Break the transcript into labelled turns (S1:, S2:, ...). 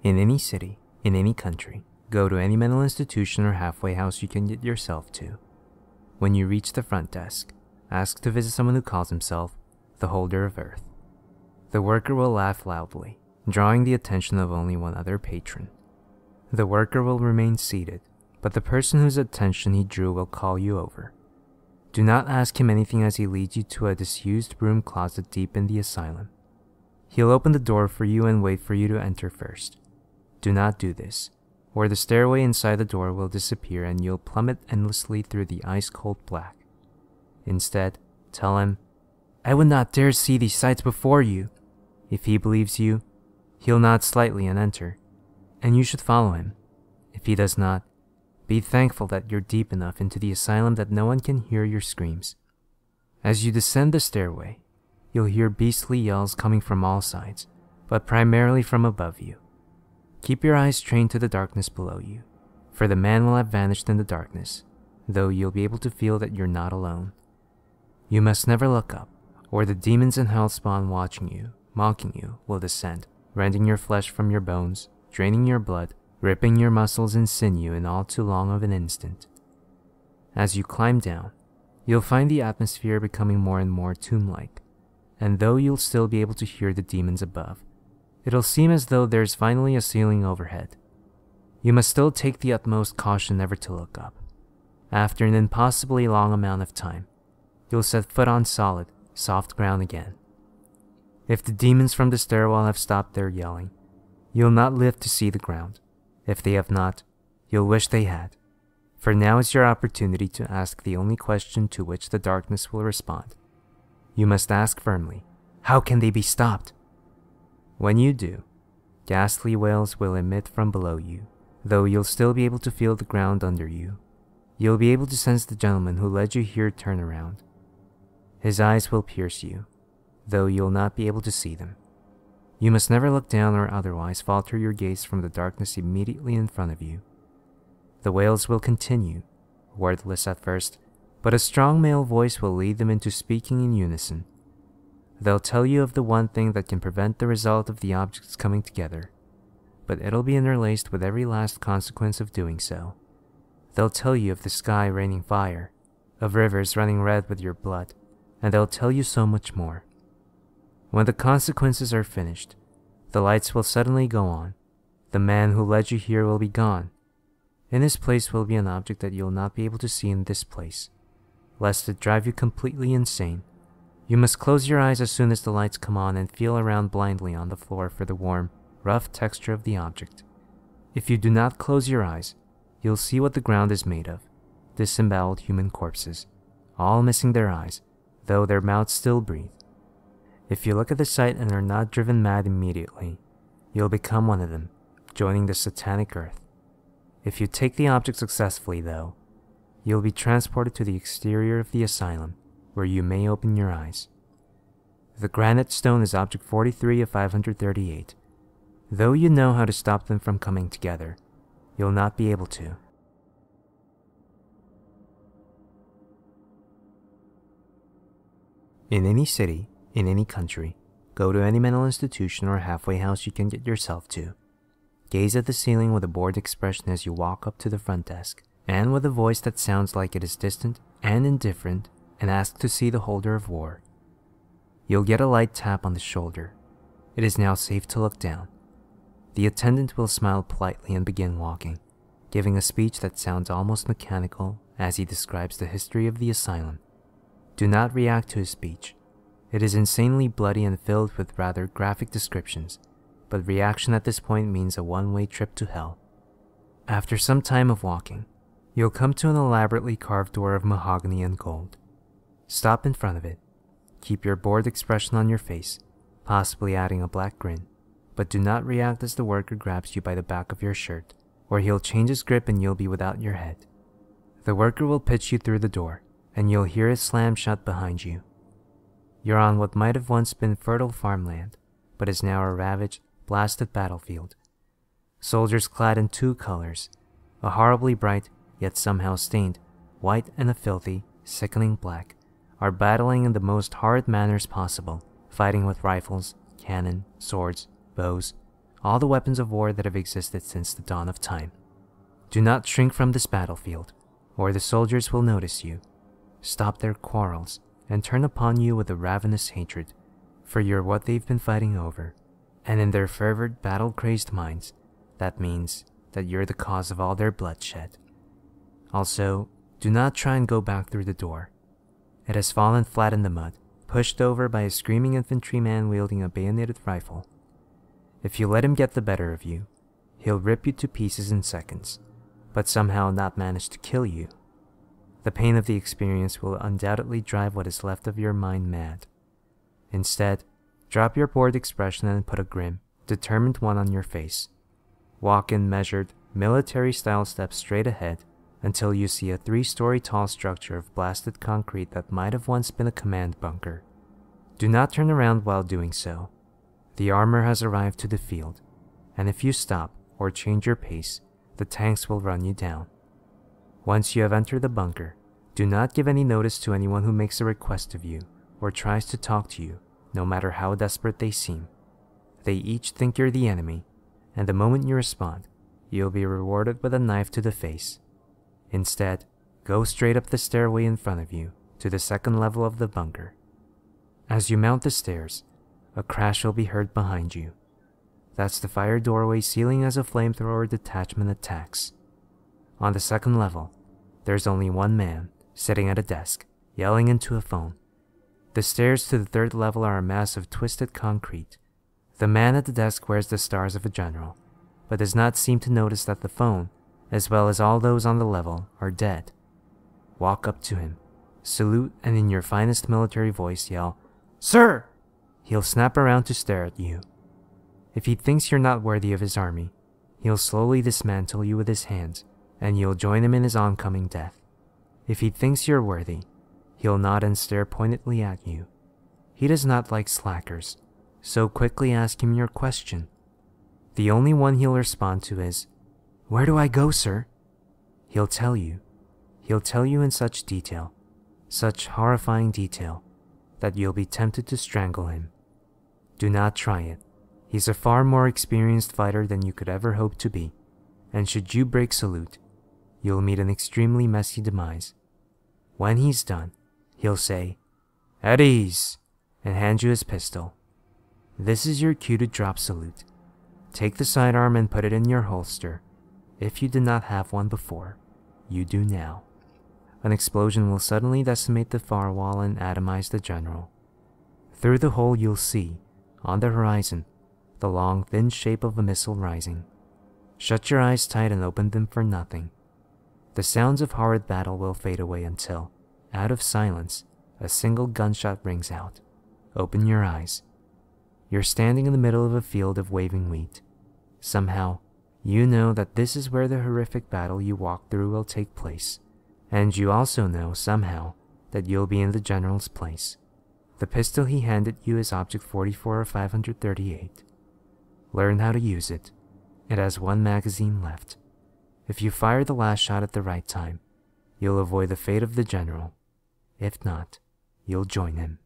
S1: In any city, in any country, go to any mental institution or halfway house you can get yourself to. When you reach the front desk, ask to visit someone who calls himself the holder of earth. The worker will laugh loudly, drawing the attention of only one other patron. The worker will remain seated, but the person whose attention he drew will call you over. Do not ask him anything as he leads you to a disused broom closet deep in the asylum. He'll open the door for you and wait for you to enter first. Do not do this, or the stairway inside the door will disappear and you'll plummet endlessly through the ice-cold black. Instead, tell him, "I would not dare see these sights before you." If he believes you, he'll nod slightly and enter, and you should follow him. If he does not, be thankful that you're deep enough into the asylum that no one can hear your screams. As you descend the stairway, you'll hear beastly yells coming from all sides, but primarily from above you. Keep your eyes trained to the darkness below you, for the man will have vanished in the darkness, though you'll be able to feel that you're not alone. You must never look up, or the demons and hellspawn watching you, mocking you, will descend, rending your flesh from your bones, draining your blood, ripping your muscles and sinew in all too long of an instant. As you climb down, you'll find the atmosphere becoming more and more tomb-like, and though you'll still be able to hear the demons above, it'll seem as though there's finally a ceiling overhead. You must still take the utmost caution never to look up. After an impossibly long amount of time, you'll set foot on solid, soft ground again. If the demons from the stairwell have stopped their yelling, you'll not live to see the ground. If they have not, you'll wish they had. For now is your opportunity to ask the only question to which the darkness will respond. You must ask firmly, how can they be stopped? When you do, ghastly wails will emit from below you, though you'll still be able to feel the ground under you. You'll be able to sense the gentleman who led you here turn around. His eyes will pierce you, though you'll not be able to see them. You must never look down or otherwise falter your gaze from the darkness immediately in front of you. The wails will continue, wordless at first, but a strong male voice will lead them into speaking in unison. They'll tell you of the one thing that can prevent the result of the objects coming together, but it'll be interlaced with every last consequence of doing so. They'll tell you of the sky raining fire, of rivers running red with your blood, and they'll tell you so much more. When the consequences are finished, the lights will suddenly go on. The man who led you here will be gone. In his place will be an object that you'll not be able to see in this place. Lest it drive you completely insane, you must close your eyes as soon as the lights come on and feel around blindly on the floor for the warm, rough texture of the object. If you do not close your eyes, you'll see what the ground is made of. Disemboweled human corpses, all missing their eyes, though their mouths still breathe. If you look at the sight and are not driven mad immediately, you'll become one of them, joining the satanic earth. If you take the object successfully, though, you'll be transported to the exterior of the asylum, where you may open your eyes. The granite stone is object 43 of 538. Though you know how to stop them from coming together, you'll not be able to. In any city, in any country, go to any mental institution or halfway house you can get yourself to. Gaze at the ceiling with a bored expression as you walk up to the front desk, and with a voice that sounds like it is distant and indifferent, and ask to see the holder of war. You'll get a light tap on the shoulder. It is now safe to look down. The attendant will smile politely and begin walking, giving a speech that sounds almost mechanical as he describes the history of the asylum. Do not react to his speech. It is insanely bloody and filled with rather graphic descriptions, but reaction at this point means a one-way trip to hell. After some time of walking, you'll come to an elaborately carved door of mahogany and gold. Stop in front of it. Keep your bored expression on your face, possibly adding a black grin, but do not react as the worker grabs you by the back of your shirt, or he'll change his grip and you'll be without your head. The worker will pitch you through the door, and you'll hear it slam shut behind you. You're on what might have once been fertile farmland, but is now a ravaged, blasted battlefield. Soldiers clad in two colors, a horribly bright, yet somehow stained, white and a filthy, sickening black, are battling in the most horrid manners possible, fighting with rifles, cannon, swords, bows, all the weapons of war that have existed since the dawn of time. Do not shrink from this battlefield, or the soldiers will notice you, stop their quarrels, and turn upon you with a ravenous hatred, for you're what they've been fighting over, and in their fervid, battle-crazed minds, that means that you're the cause of all their bloodshed. Also, do not try and go back through the door. It has fallen flat in the mud, pushed over by a screaming infantryman wielding a bayoneted rifle. If you let him get the better of you, he'll rip you to pieces in seconds, but somehow not manage to kill you. The pain of the experience will undoubtedly drive what is left of your mind mad. Instead, drop your bored expression and put a grim, determined one on your face. Walk in measured, military-style steps straight ahead until you see a 3-story tall structure of blasted concrete that might have once been a command bunker. Do not turn around while doing so. The armor has arrived to the field, and if you stop or change your pace, the tanks will run you down. Once you have entered the bunker, do not give any notice to anyone who makes a request of you or tries to talk to you, no matter how desperate they seem. They each think you're the enemy, and the moment you respond, you'll be rewarded with a knife to the face. Instead, go straight up the stairway in front of you to the second level of the bunker. As you mount the stairs, a crash will be heard behind you. That's the fire doorway sealing as a flamethrower detachment attacks. On the second level, there's only one man sitting at a desk, yelling into a phone. The stairs to the third level are a mass of twisted concrete. The man at the desk wears the stars of a general, but does not seem to notice that the phone, as well as all those on the level, are dead. Walk up to him, salute, and in your finest military voice yell, "Sir!" He'll snap around to stare at you. If he thinks you're not worthy of his army, he'll slowly dismantle you with his hands, and you'll join him in his oncoming death. If he thinks you're worthy, he'll nod and stare pointedly at you. He does not like slackers, so quickly ask him your question. The only one he'll respond to is, "Where do I go, sir?" He'll tell you. He'll tell you in such detail, such horrifying detail, that you'll be tempted to strangle him. Do not try it. He's a far more experienced fighter than you could ever hope to be, and should you break salute, you'll meet an extremely messy demise. When he's done, he'll say, "At ease," and hand you his pistol. This is your cue to drop salute. Take the sidearm and put it in your holster. If you did not have one before, you do now. An explosion will suddenly decimate the firewall and atomize the general. Through the hole you'll see, on the horizon, the long, thin shape of a missile rising. Shut your eyes tight and open them for nothing. The sounds of horrid battle will fade away until, out of silence, a single gunshot rings out. Open your eyes. You're standing in the middle of a field of waving wheat. Somehow, you know that this is where the horrific battle you walk through will take place. And you also know, somehow, that you'll be in the general's place. The pistol he handed you is Object 44 or 538. Learn how to use it. It has one magazine left. If you fire the last shot at the right time, you'll avoid the fate of the general. If not, you'll join him.